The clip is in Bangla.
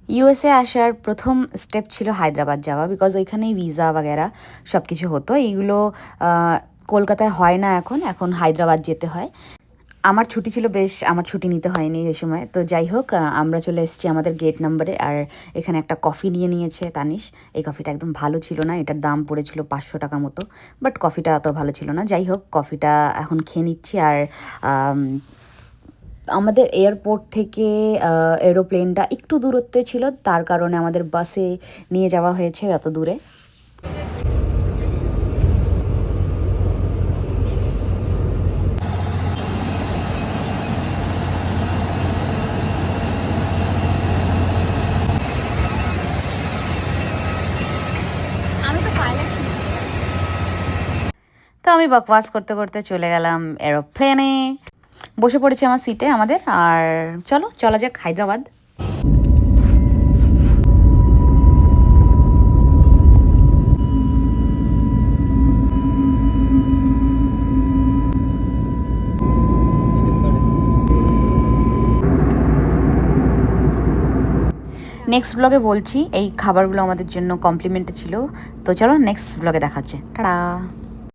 ইউএসএ আসার প্রথম স্টেপ ছিল হায়দ্রাবাদ যাওয়া, বিকজ ওইখানেই ভিসা বাগেরা সব কিছু হতো। এইগুলো কলকাতায় হয় না, এখন এখন হায়দ্রাবাদ যেতে হয়। আমার ছুটি ছিল বেশ, আমার ছুটি নিতে হয়নি এই সময়। তো যাই হোক, আমরা চলে এসেছি আমাদের গেট নাম্বারে। আর এখানে একটা কফি নিয়ে নিয়েছে তানিশ। এই কফিটা একদম ভালো ছিল না, এটার দাম পড়েছিল 500 টাকা মতো, বাট কফিটা অত ভালো ছিল না। যাই হোক, কফিটা এখন খেয়ে নিচ্ছি। আর আমাদের এয়ারপোর্ট থেকে এরোপ্লেনটা একটু দূরত্বে ছিল, তার কারণে আমাদের বাসে নিয়ে যাওয়া হয়েছে এত দূরে। তো আমি বকওয়াস করতে করতে চলে গেলাম এরোপ্লেনে, বসে পড়েছি আমার সিটে আমাদের। আর চলো চলা যাক হায়দ্রাবাদ। নেক্সট ব্লগে বলছি এই খাবারগুলো আমাদের জন্য কমপ্লিমেন্টে ছিল। তো চলো নেক্সট ব্লগে দেখা হচ্ছে, টাটা।